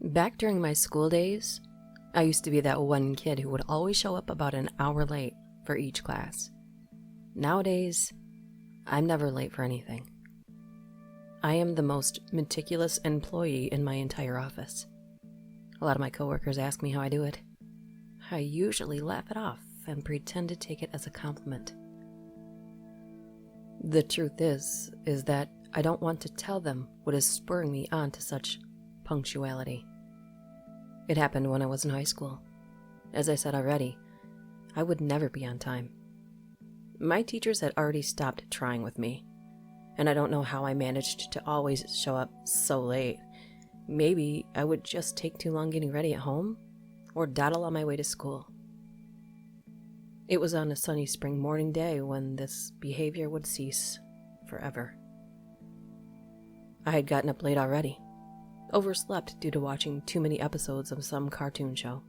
Back during my school days, I used to be that one kid who would always show up about an hour late for each class. Nowadays, I'm never late for anything. I am the most meticulous employee in my entire office. A lot of my coworkers ask me how I do it. I usually laugh it off and pretend to take it as a compliment. The truth is that I don't want to tell them what is spurring me on to such punctuality. It happened when I was in high school. As I said already, I would never be on time. My teachers had already stopped trying with me, and I don't know how I managed to always show up so late. Maybe I would just take too long getting ready at home, or dawdle on my way to school. It was on a sunny spring morning day when this behavior would cease forever. I had gotten up late already, overslept due to watching too many episodes of some cartoon show.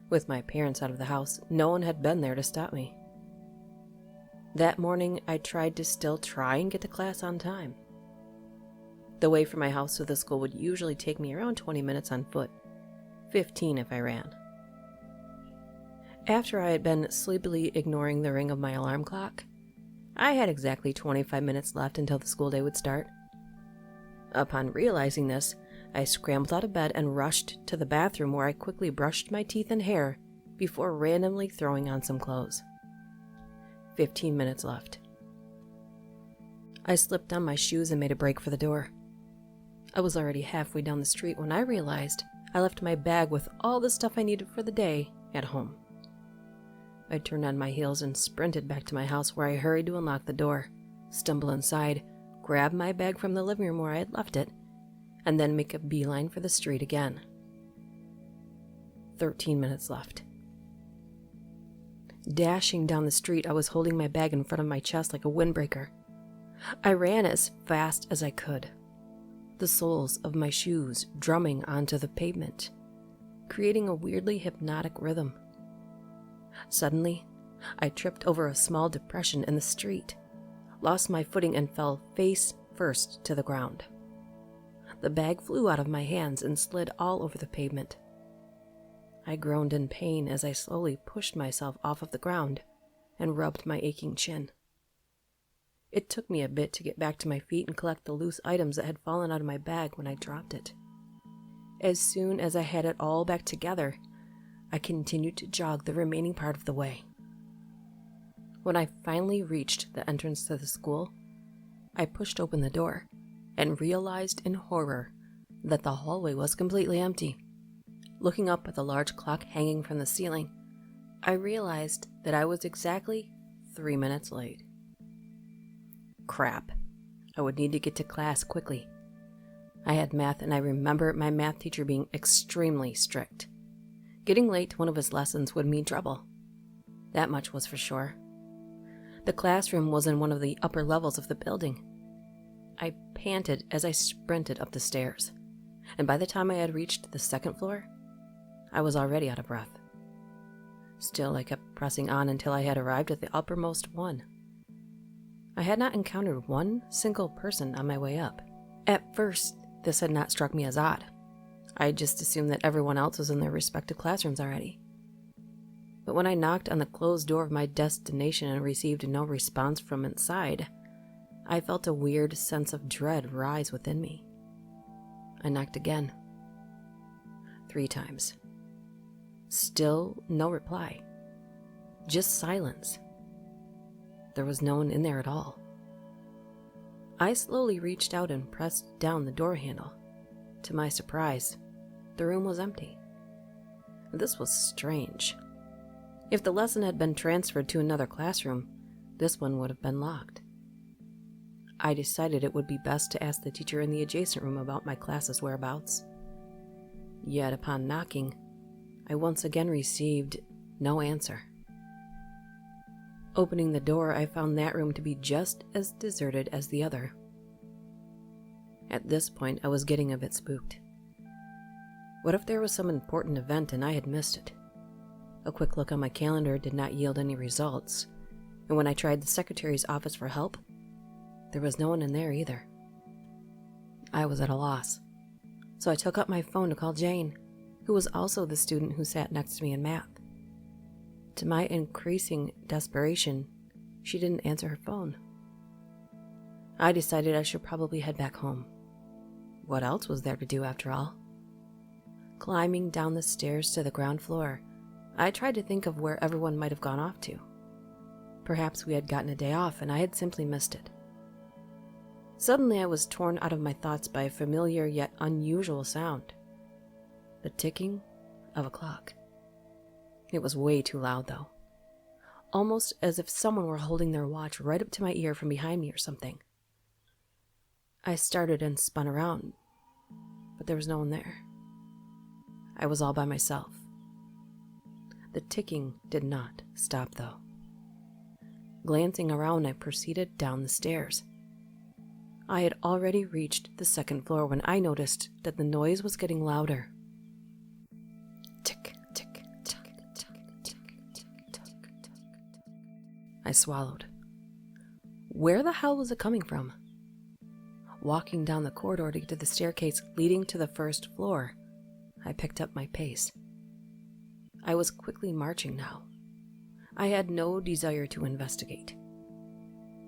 With my parents out of the house, no one had been there to stop me. That morning, I tried to still try and get to class on time. The way from my house to the school would usually take me around 20 minutes on foot, 15 if I ran. After I had been sleepily ignoring the ring of my alarm clock, I had exactly 25 minutes left until the school day would start. Upon realizing this, I scrambled out of bed and rushed to the bathroom where I quickly brushed my teeth and hair before randomly throwing on some clothes. 15 minutes left. I slipped on my shoes and made a break for the door. I was already halfway down the street when I realized I left my bag with all the stuff I needed for the day at home. I turned on my heels and sprinted back to my house where I hurried to unlock the door, stumble inside, grab my bag from the living room where I had left it, and then make a beeline for the street again. 13 minutes left. Dashing down the street, I was holding my bag in front of my chest like a windbreaker. I ran as fast as I could, the soles of my shoes drumming onto the pavement, creating a weirdly hypnotic rhythm. Suddenly, I tripped over a small depression in the street, lost my footing, and fell face first to the ground. The bag flew out of my hands and slid all over the pavement. I groaned in pain as I slowly pushed myself off of the ground and rubbed my aching chin. It took me a bit to get back to my feet and collect the loose items that had fallen out of my bag when I dropped it. As soon as I had it all back together, I continued to jog the remaining part of the way. When I finally reached the entrance to the school, I pushed open the door and realized in horror that the hallway was completely empty. Looking up at the large clock hanging from the ceiling, I realized that I was exactly 3 minutes late. Crap. I would need to get to class quickly. I had math, and I remember my math teacher being extremely strict. Getting late to one of his lessons would mean trouble. That much was for sure. The classroom was in one of the upper levels of the building. I panted as I sprinted up the stairs, and by the time I had reached the second floor, I was already out of breath. Still, I kept pressing on until I had arrived at the uppermost one. I had not encountered one single person on my way up. At first, this had not struck me as odd. I just assumed that everyone else was in their respective classrooms already. But when I knocked on the closed door of my destination and received no response from inside, I felt a weird sense of dread rise within me. I knocked again. 3 times. Still no reply. Just silence. There was no one in there at all. I slowly reached out and pressed down the door handle. To my surprise, the room was empty. This was strange. If the lesson had been transferred to another classroom, this one would have been locked. I decided it would be best to ask the teacher in the adjacent room about my class's whereabouts. Yet upon knocking, I once again received no answer. Opening the door, I found that room to be just as deserted as the other. At this point, I was getting a bit spooked. What if there was some important event and I had missed it? A quick look on my calendar did not yield any results, and when I tried the secretary's office for help, there was no one in there either. I was at a loss. so I took up my phone to call Jane, who was also the student who sat next to me in math. To my increasing desperation, she didn't answer her phone. I decided I should probably head back home. What else was there to do after all? Climbing down the stairs to the ground floor, I tried to think of where everyone might have gone off to. Perhaps we had gotten a day off and I had simply missed it. Suddenly I was torn out of my thoughts by a familiar yet unusual sound. The ticking of a clock. It was way too loud though. Almost as if someone were holding their watch right up to my ear from behind me or something. I started and spun around, but there was no one there. I was all by myself. The ticking did not stop though. Glancing around, I proceeded down the stairs. I had already reached the second floor when I noticed that the noise was getting louder. Tick, tick, tick, tick, tick, tick, tick, tick. I swallowed. Where the hell was it coming from? Walking down the corridor to get to the staircase leading to the first floor, I picked up my pace. I was quickly marching now. I had no desire to investigate.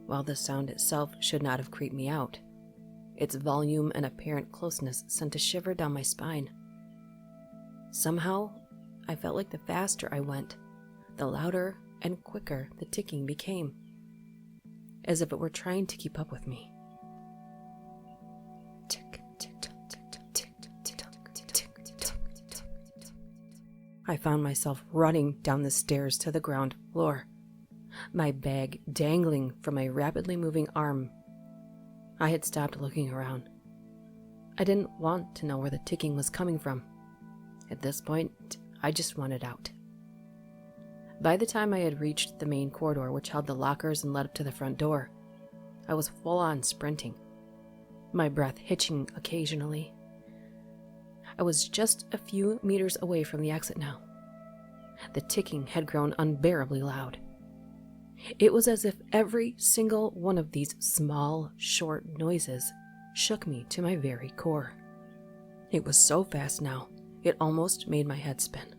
While the sound itself should not have creeped me out, its volume and apparent closeness sent a shiver down my spine. Somehow, I felt like the faster I went, the louder and quicker the ticking became, as if it were trying to keep up with me. Tick, tick, tick, tick, tick, tick, tick, tick, tick. I found myself running down the stairs to the ground floor, my bag dangling from my rapidly moving arm. I had stopped looking around. I didn't want to know where the ticking was coming from. At this point, I just wanted out. By the time I had reached the main corridor which held the lockers and led up to the front door, I was full-on sprinting, my breath hitching occasionally. I was just a few meters away from the exit now. The ticking had grown unbearably loud. It was as if every single one of these small, short noises shook me to my very core. It was so fast now, it almost made my head spin.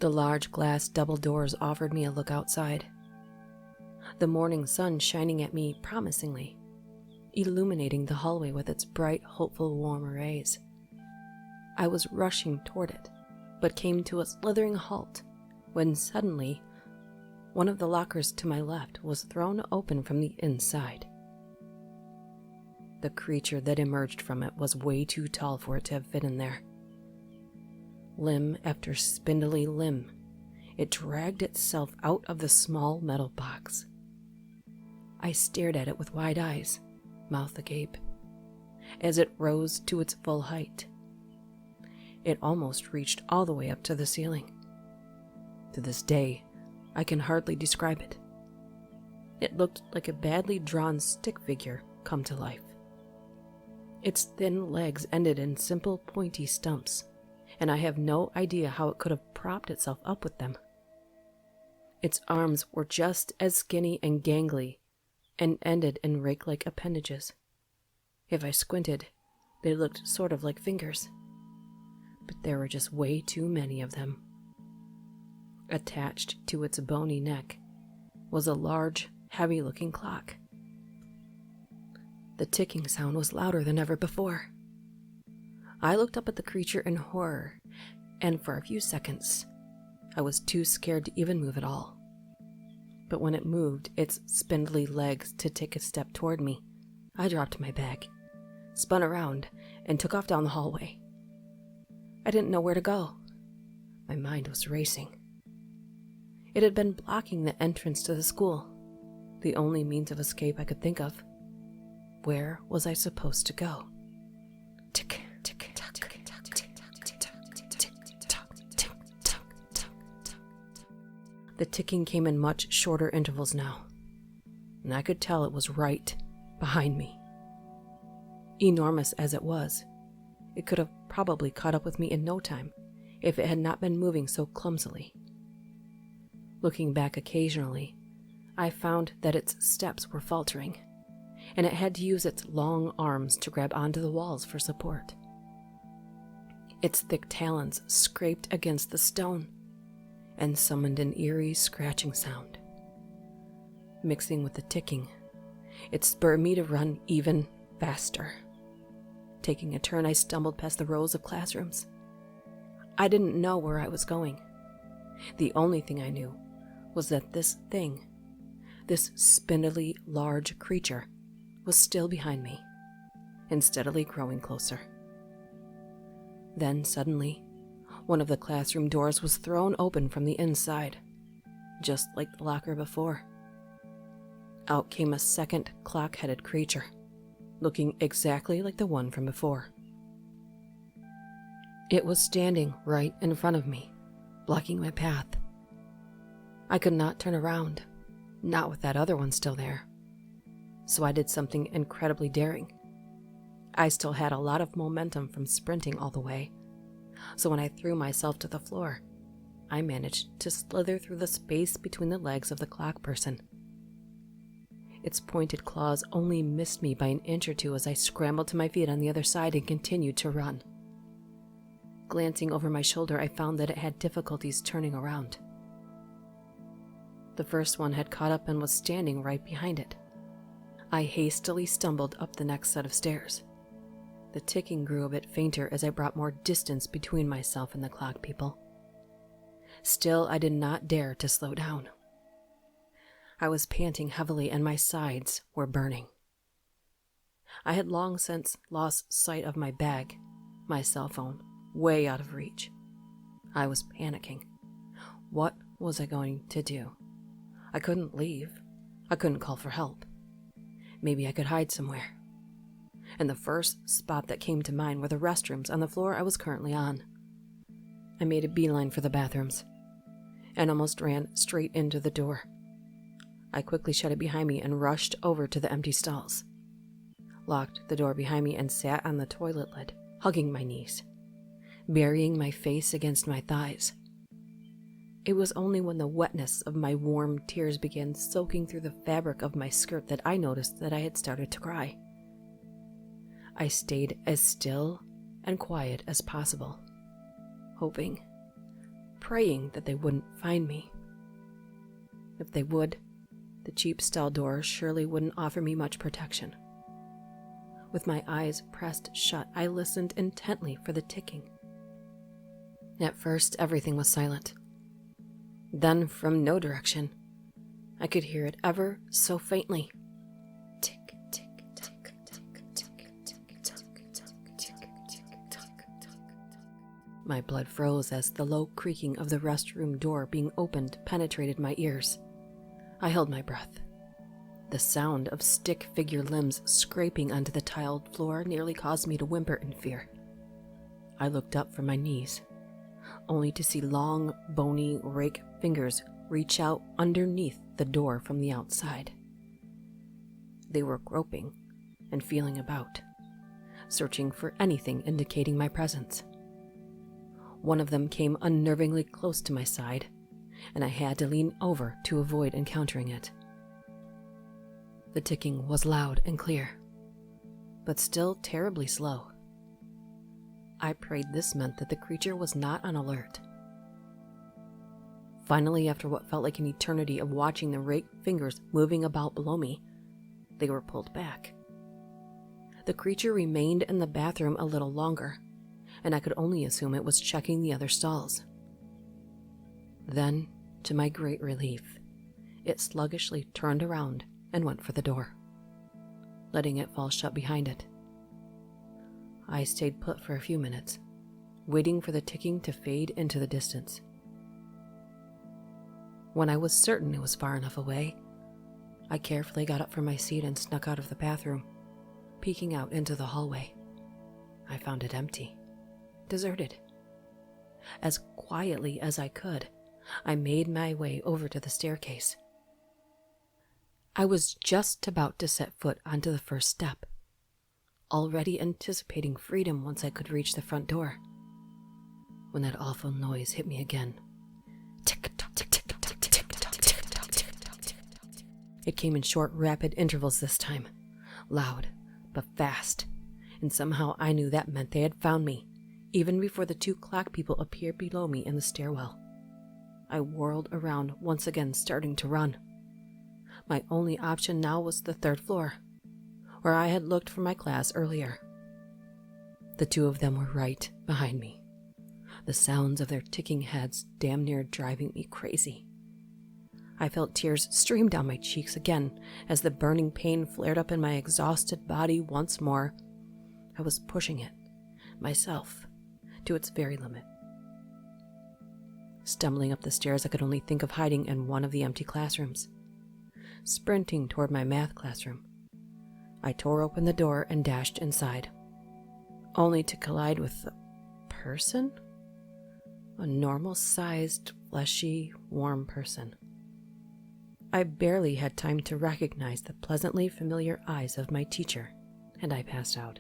The large glass double doors offered me a look outside. The morning sun shining at me promisingly, illuminating the hallway with its bright, hopeful, warm rays. I was rushing toward it, but came to a slithering halt when suddenly one of the lockers to my left was thrown open from the inside. The creature that emerged from it was way too tall for it to have fit in there. Limb after spindly limb, it dragged itself out of the small metal box. I stared at it with wide eyes, mouth agape, as it rose to its full height. It almost reached all the way up to the ceiling. To this day, I can hardly describe it. It looked like a badly drawn stick figure come to life. Its thin legs ended in simple pointy stumps, and I have no idea how it could have propped itself up with them. Its arms were just as skinny and gangly, and ended in rake-like appendages. If I squinted, they looked sort of like fingers. But there were just way too many of them. Attached to its bony neck was a large, heavy-looking clock. The ticking sound was louder than ever before. I looked up at the creature in horror, and for a few seconds, I was too scared to even move at all. But when it moved its spindly legs to take a step toward me, I dropped my bag, spun around, and took off down the hallway. I didn't know where to go. My mind was racing. It had been blocking the entrance to the school, the only means of escape I could think of. Where was I supposed to go? Tick, tick, tock, tick, tock, tick, tick, tick, tock, tick, tock, tock. The ticking came in much shorter intervals now, and I could tell it was right behind me. Enormous as it was, it could have probably caught up with me in no time if it had not been moving so clumsily. Looking back occasionally, I found that its steps were faltering, and it had to use its long arms to grab onto the walls for support. Its thick talons scraped against the stone and summoned an eerie scratching sound. Mixing with the ticking, it spurred me to run even faster. Taking a turn, I stumbled past the rows of classrooms. I didn't know where I was going. The only thing I knew was that this thing, this spindly large creature, was still behind me and steadily growing closer. Then suddenly, one of the classroom doors was thrown open from the inside, just like the locker before. Out came a second clock-headed creature, looking exactly like the one from before. It was standing right in front of me, blocking my path. I could not turn around, not with that other one still there. So I did something incredibly daring. I still had a lot of momentum from sprinting all the way, so when I threw myself to the floor, I managed to slither through the space between the legs of the clock person. Its pointed claws only missed me by an inch or two as I scrambled to my feet on the other side and continued to run. Glancing over my shoulder, I found that it had difficulties turning around. The first one had caught up and was standing right behind it. I hastily stumbled up the next set of stairs. The ticking grew a bit fainter as I brought more distance between myself and the clock people. Still, I did not dare to slow down. I was panting heavily and my sides were burning. I had long since lost sight of my bag, my cell phone, way out of reach. I was panicking. What was I going to do? I couldn't leave. I couldn't call for help. Maybe I could hide somewhere. And the first spot that came to mind were the restrooms on the floor I was currently on. I made a beeline for the bathrooms and almost ran straight into the door. I quickly shut it behind me and rushed over to the empty stalls, locked the door behind me and sat on the toilet lid, hugging my knees, burying my face against my thighs. It was only when the wetness of my warm tears began soaking through the fabric of my skirt that I noticed that I had started to cry. I stayed as still and quiet as possible, hoping, praying that they wouldn't find me. If they would, the cheap stall door surely wouldn't offer me much protection. With my eyes pressed shut, I listened intently for the ticking. At first, everything was silent. Then, from no direction, I could hear it ever so faintly. Tick, tick, tick, tick, tick, tick, tick, tick, tick. My blood froze as the low creaking of the restroom door being opened penetrated my ears. I held my breath. The sound of stick figure limbs scraping onto the tiled floor nearly caused me to whimper in fear. I looked up from my knees, only to see long, bony rake fingers reach out underneath the door from the outside. They were groping and feeling about, searching for anything indicating my presence. One of them came unnervingly close to my side, and I had to lean over to avoid encountering it. The ticking was loud and clear, but still terribly slow. I prayed this meant that the creature was not on alert. Finally, after what felt like an eternity of watching the raked fingers moving about below me, they were pulled back. The creature remained in the bathroom a little longer, and I could only assume it was checking the other stalls. Then, to my great relief, it sluggishly turned around and went for the door, letting it fall shut behind it. I stayed put for a few minutes, waiting for the ticking to fade into the distance. When I was certain it was far enough away, I carefully got up from my seat and snuck out of the bathroom, peeking out into the hallway. I found it empty, deserted. As quietly as I could, I made my way over to the staircase. I was just about to set foot onto the first step, already anticipating freedom once I could reach the front door, when that awful noise hit me again. Tick-tock, tick-tock, tick-tock, tick-tock, tick-tock, tick-tock, tick-tock. It came in short, rapid intervals this time, loud but fast, and somehow I knew that meant they had found me, even before the two clock people appeared below me in the stairwell. I whirled around, once again starting to run. My only option now was the third floor, where I had looked for my class earlier. The two of them were right behind me, the sounds of their ticking heads damn near driving me crazy. I felt tears stream down my cheeks again as the burning pain flared up in my exhausted body once more. I was pushing it, myself, to its very limit. Stumbling up the stairs, I could only think of hiding in one of the empty classrooms. Sprinting toward my math classroom, I tore open the door and dashed inside, only to collide with a person? A normal-sized, fleshy, warm person. I barely had time to recognize the pleasantly familiar eyes of my teacher, and I passed out.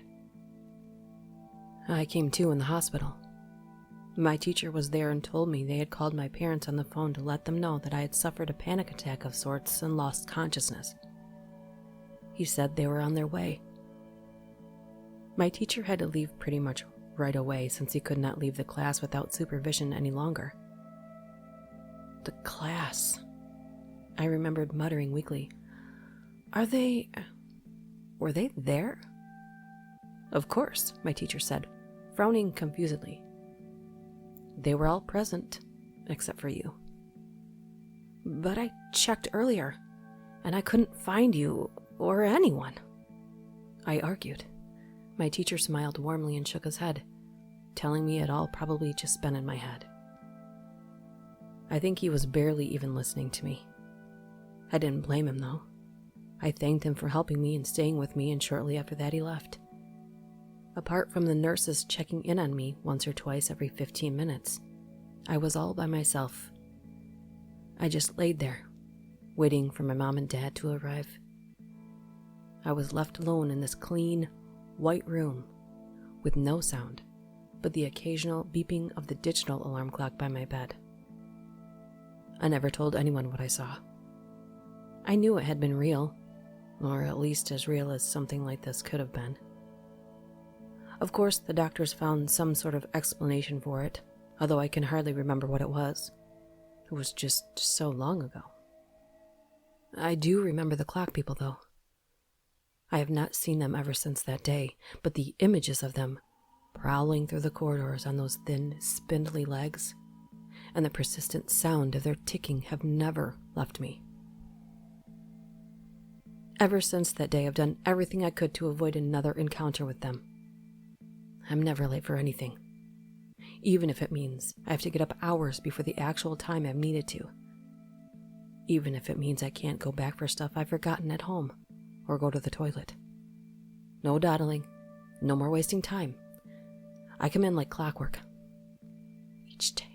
I came to in the hospital. My teacher was there and told me they had called my parents on the phone to let them know that I had suffered a panic attack of sorts and lost consciousness. He said they were on their way. My teacher had to leave pretty much right away since he could not leave the class without supervision any longer. The class. I remembered muttering weakly. Were they there? Of course, my teacher said, frowning confusedly. They were all present, except for you. But I checked earlier, and I couldn't find you or anyone. I argued. My teacher smiled warmly and shook his head, telling me it all probably just been in my head. I think he was barely even listening to me. I didn't blame him, though. I thanked him for helping me and staying with me, and shortly after that he left. Apart from the nurses checking in on me once or twice every 15 minutes, I was all by myself. I just laid there, waiting for my mom and dad to arrive. I was left alone in this clean, white room with no sound but the occasional beeping of the digital alarm clock by my bed. I never told anyone what I saw. I knew it had been real, or at least as real as something like this could have been. Of course, the doctors found some sort of explanation for it, although I can hardly remember what it was. It was just so long ago. I do remember the clock people, though. I have not seen them ever since that day, but the images of them prowling through the corridors on those thin, spindly legs, and the persistent sound of their ticking have never left me. Ever since that day, I've done everything I could to avoid another encounter with them. I'm never late for anything, even if it means I have to get up hours before the actual time I've needed to. Even if it means I can't go back for stuff I've forgotten at home, or go to the toilet. No dawdling, no more wasting time. I come in like clockwork. Each day.